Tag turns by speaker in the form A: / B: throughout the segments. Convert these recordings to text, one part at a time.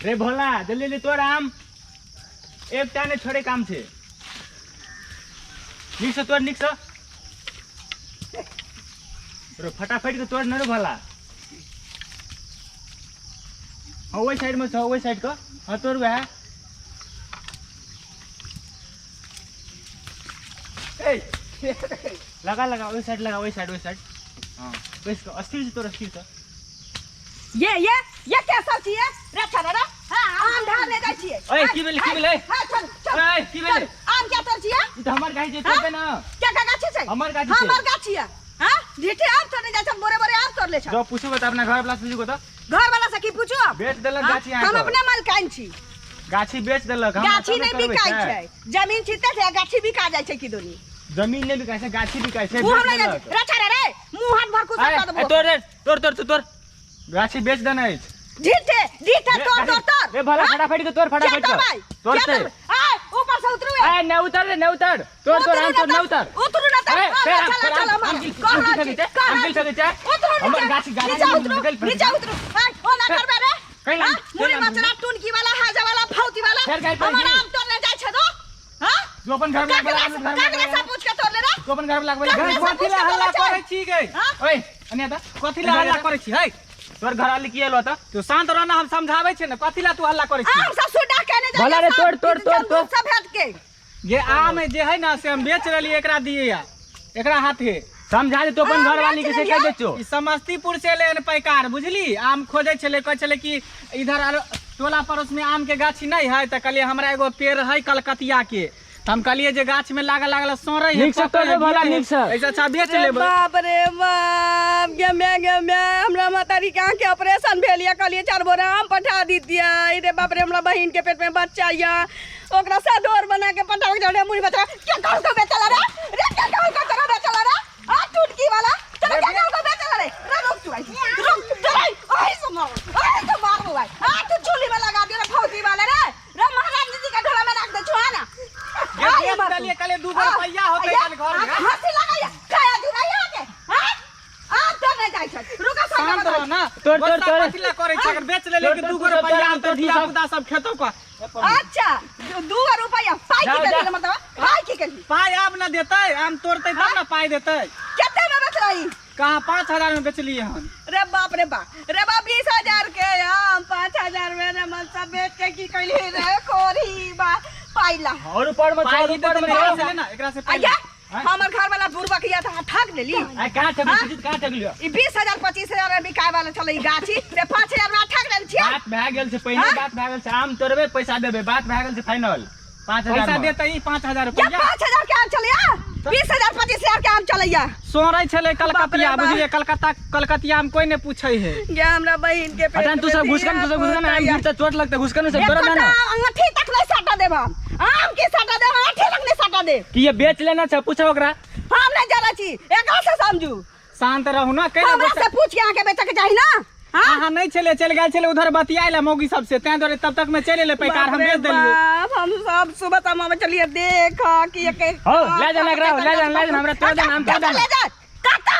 A: रे भोला जल्दी जल्दी तोड़ आम एक टाने छोड़े काम छे निक से तोड़ निक से रे फटाफट के तोड़ न रे भोला हाँ वही साइड में छ वही साइड को हाँ तोड़ बे लगा लगा वही साइड हाँ बस अस्थिर से तोड़ अस्थिर से
B: ये कैसा चाहिए रे छरा रे हां आम ढाल ले जाई छिए
A: ओए की बेले
B: हां चल
A: ओए की बेले
B: आम क्या तोड़ छिए
A: ई तो हमर गाछी छै ना
B: क्या का गाछी छै
A: हमर गाछी
B: है हां ढीठे आम तोड़ने जाय छ बोरे बोरे आम तोड़ ले छ
A: जो पूछो बता अपना घर वाला से पूछो तो
B: घर वाला से की पूछो
A: बेच देलक गाछी
B: हम अपने मालकान छी
A: गाछी बेच देलक हम
B: गाछी नहीं बिकाई छै जमीन छिते छै गाछी बिका जाय छै की दोनी
A: जमीन नहीं बिकाई छै गाछी बिकाई छै
B: बेच देलक रे छरा रे मुंह हाथ भर कुछ कर देबो
A: तोड़ गाछी बेच देना है
B: ढीठे तोड़
A: रे भला फटाफट के तोड़ तोड़ते
B: आ ऊपर से उतरू
A: ए न उतर तोड़ आम तोड़ न उतर
B: उतरू ना चल
A: हमर गाछी
B: नीचे उतरू ओ ना करबे रे कैला मुड़ी मचरा टुनकी वाला हाजा वाला फौती वाला हमर आम तोड़ने जाय छ तो हां
A: जो अपन घर में
B: कागरे से पूछ के तोड़ ले रे
A: तो अपन घर में लागबे कथि ला हल्ला करे छी गई ओए अनिया त कथि ला हल्ला करे छी है तोर घर वाली की एलो त तू शांत रहना हम समझाबै छै न कथि ला तू हल्ला करे छी
B: हम ससुर डा कहने जा
A: भला रे तोड़
B: सब हट के
A: ये आम जे है ना से हम बेच रहली एकरा दिए या एकरा हाथे समझा दे तो अपन घर वाली के से कह देछो ई समस्तीपुर से लेन पैकार बुझली आम खोजे छले कह छले कि इधर टोला पड़ोस में आम के गाछी नहीं है त कहलिए हमरा एगो पेड़ है कलकतिया के हम कहलिए जे गाछ में लागल सोरे है निक से तोड़ भला निक से ऐसा अच्छा बेच लेबे
B: बाप रे बाप गे मैं हमरा मातारी के आंख के ऑपरेशन भेलिया कहलिए 4 बोरा आम पठा दी दिया रे बाप रे हमरा बहिन के पेट में बच्चा या ओकरा से डोर बना के पठावे जोड़े मुड़ी बच्चा क्या कहल को बेचला रे क्या कहल को तोरा बेचला रे आ टुटकी वाला चल क्या कहल को बेचला रे रुक तू आई तो मार भाई आ तू झोली में लगा दे रे फौजी वाला रे महाराज जी का ढोला में रख दे छुआ ना
A: ये बतालिए कल 2 रुपया होते कल घर में
B: हंसी लगाया खाया दुराया के हां आ तो नहीं जाय छ रुका
A: शांत रह ना तोड़ कथिला करे छ अगर बेच ले लेकिन 2 रुपया हम तो दिया खुदा सब खेतो का
B: अच्छा 2 रुपया पाई की कर मतलब पाई की कर
A: पाई आप ना देतै आम तोड़तै तब ना पाई देतै
B: कितने में बेच रही
A: कहां 5000 में बेच लिए हम
B: रे बाप 20000 के आम 5000 में रे मन सब बेच के की कइली रे खोरी बा पाइला
A: और ऊपर में 4 ऊपर में ले ना एकरा से
B: आया हमर घर वाला बुरबा किया था ठग लेली
A: आ कहां ठग लियो
B: ई 20000 25000 में बिकाय वाला चले ई गाछी रे 5000 में ठग लेल छियै
A: बात भए गेल छै पहिने बात भए गेल छै आम तोड़बे पैसा देबे बात भए गेल छै फाइनल 5000 पैसा देतै 5000 रुपया
B: 5000 के आम चलैया 20000 25000 के आम चलैया
A: सोरै छले कलकतिया बुझिए कलकतिया आम कोई ने पूछै है
B: गे हमरा बहिन के पेट
A: तू सब घुसकन आम गिरता चोट लगता घुसकन से डर ना
B: अंगठी तक नहीं साटा देब आम के साटा देब अंगठी तक नहीं साटा दे
A: कि ये बेच लेना छ पूछो ओकरा
B: हम नहीं जाना छी एकरा से समझू
A: शांत रहू ना कह
B: हमरा से पूछ के आके बेचे के चाहि ना
A: हां नहीं चले चल गेल चले उधर बतियाइला मौगी सब से तै दरे तब तक में चले ले पैकार हम बेच देलिए
B: हम सब सुबह तमा में चलिए देख कि एक
A: हो ले जा ले जा हमरा तो दे नाम तो
B: ले जा काका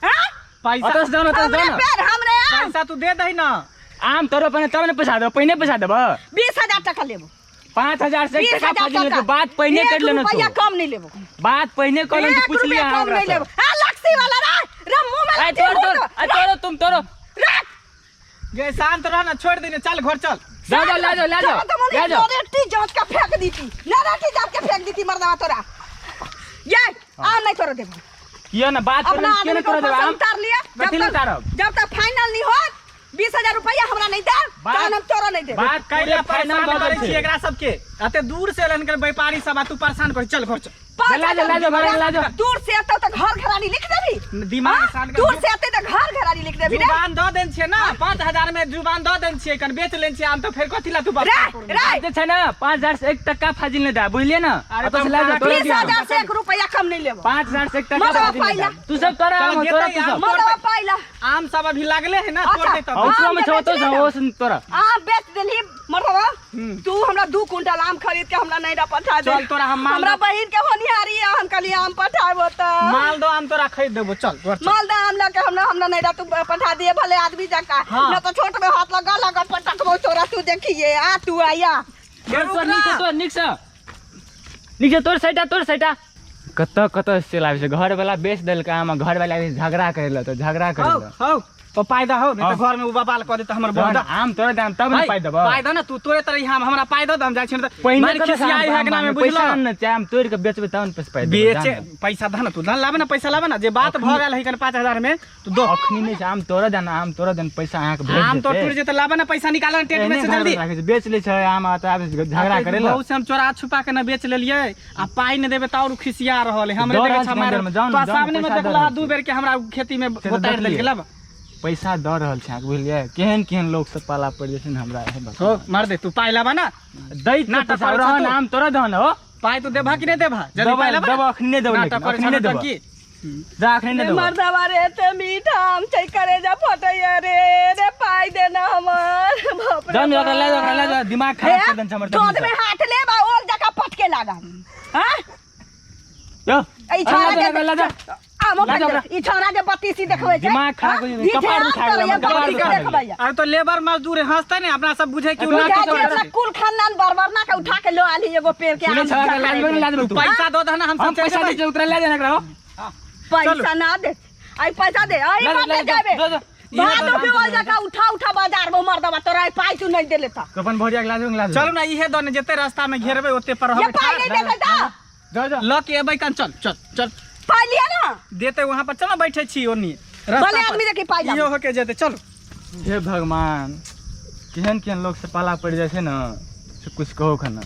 B: हां
A: पैसा तो दो ना
B: हमरे
A: पैसा तू दे दही ना आम तोरो पने तब ने पैसा दे पहिने पैसा देब
B: 20000 टका लेबो
A: 5000 से टका फाजिल तो बात पहिने कर लेना
B: रुपया कम नहीं लेबो
A: बात पहिने कर ले पूछ लिया
B: कम नहीं लेबो हां लक्सी वाला रे मुंह में
A: तोड़ तुम तोड़ो गे शांत रह ना छोड़ देने चल घर चल ले जाओ
B: रेटी जांच का फेंक दी थी रेटी जांच के फेंक दी थी मर्दवा तोरा ये आ नहीं तोड़ देबो
A: ये ना बात कर के नहीं तोड़ देबो हम
B: उतार लिया जब तक फाइनल नहीं हो 20000 रुपया हमरा नहीं दे हम तोरा नहीं दे
A: बात कैला फाइनल कर छी एकरा सब के अते दूर से लन कर व्यापारी सब तू परेशान कर चल घर चल ले जा
B: दूर से आते तो घर घरानी लिख देबी
A: दिमाग शांत
B: दूर से आते तो घर घरानी लिख देबी
A: जुबान द देन छे ना 5000 में जुबान द देन छे कन बेच लेन छे आम तो फिर कथिला तू बात दे छे ना 5000 से 1 टका फाजिल नहीं दा बुझलिए ना तो ले जा
B: 20000 से 1 रुपया कम नहीं लेबो
A: 5000 से 1 टका फाजिल तू सब तोरा
B: मरवा पाइला
A: आम सब अभी लागले है ना तोड़ दे तब
B: में छो तो तोरा बेच देली मरवा तू हमरा 2 क्विंटल आम खरीद के हमरा नैरा पठा दे।
A: चल तोरा हम
B: हमरा बहिन के होनिहारी है, हम कहलिए आम पठाबो त
A: मालदो आम तोरा खरीद देबो। चल
B: मालदा आम लेके हमरा नैरा तू पठा दिए भले आदमी जका। न तो छोट में हाथ लगा पटकबो तोरा। तू देखिए आ तू आया
C: नीचे तोर साइटा कत से लावे छै घर वाला बेच देलक आम, घर वाला झगड़ा करेला तो झगड़ा करेला
A: हौ तो पायदा हो नहीं तो घर में बबाल कर दे तो हमर बहुत
C: आम तोरा दाम तब न पाइ देबो।
A: पायदा ना तू तोरे तरह हमरा पायदा दाम जाय छै न
C: पहिने
A: खिसियाई है ना में बुझलो
C: पैसा न चाहे आम तोड़ के बेचबे तब न पैसा पाइ देबो।
A: बेचे पैसा धन तू धन लाबे ना पैसा लाबे ना जे बात भ गेल है कन 5000 में तू दो
C: अखनी नहीं छै आम तोरा देन पैसा अहाँ के भेज
A: आम तो टूट जेते लाबे ना पैसा निकाल ना टेट में से जल्दी
C: बेच ले छै आम आता झगड़ा करेला।
A: बहुत से हम चोरा छुपा के ना बेच लेलिए आ पाई न देबे त और खिसिया रहल है हमरे देखे छमार तो सामने में देखला 2 बेर के हमरा खेती में उतार देल गेला
C: पैसा द रहल छै बुझलिए केहन लोग सब पाला पड़ जैसे हमरा
A: हो मार दे तू पाई लाबा ना
C: दै ना पैसा रहन आम तोरा दहन हो
A: पाई तू देबा कि नहीं देबा जल्दी पाई लाबा
C: देबो अखनी देबो अखनी नहीं देबो जा अखनी नहीं देबो।
B: मर्दवा रे ते मीठा आम छै करे जा फटैया रे पाई देना हमर बाप रे।
C: जन ले जा दिमाग खराब कर दन हमर
B: दूध में हाथ ले बा ओल जका पटके लागा। हां
C: यो
B: ई छोरा के आमो ई छोरा के बत्तीसी देखबै छै
C: दिमाग खराब कर कपाड़ उठा
B: देखबै।
A: अरे तो लेबर मजदूर हंसते ने अपना सब बुझे कि उना
B: के कुल खानदान बरबरना के उठा के लो आली एगो पेड़ के आम।
A: पैसा दो दहना हम सब
C: पैसा दे उतरा ले जाना करो
B: पैसा ना दे आई पैसा दे आई मत ले जाबे भादो भी ओल जका उठा बाजार में मर्दवा तोरा पाई तू नहीं देले त
C: अपन भोरिया ग्लास
A: चलो ना इहे दने जते रास्ता में घेरबे ओते पर
B: ये
A: हम
B: पाई नहीं देले त
C: जा
A: ल के एबै कन चल
B: पाई लिया ना
A: देते वहां पर चलो बैठे छी ओनी
B: भले आदमी देखी पाई जा
A: इहो होके जेते चलो।
C: हे भगवान केहन लोग से पाला पड़ जाय छै न से कुछ कहो खना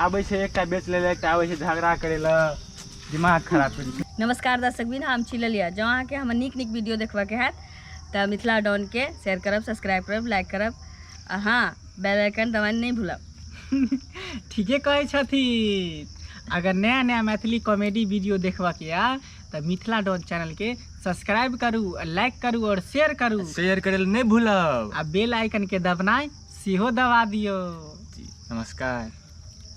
C: आबै छै एकटा बेच ले एकटा आबै छै झगड़ा करेला दिमाग खराब कर छै।
D: नमस्कार दर्शक बिन हम छी ललिया। जो अहाँ के हमर नीक वीडियो देखबा के हैत त मिथिला डॉन के शेयर करब, सब्सक्राइब करब, लाइक करब आ हाँ बेल आइकन दबाना नहीं भूलब।
A: ठीके कहै छथिन। अगर नया मैथिली कॉमेडी वीडियो देखबा के या त मिथिला डॉन चैनल के सब्सक्राइब करू, लाइक करू और शेयर करू।
C: शेयर करे नहीं भूलब
A: आ बेल आइकन के दबनाय सेहो दबा दियो।
C: नमस्कार।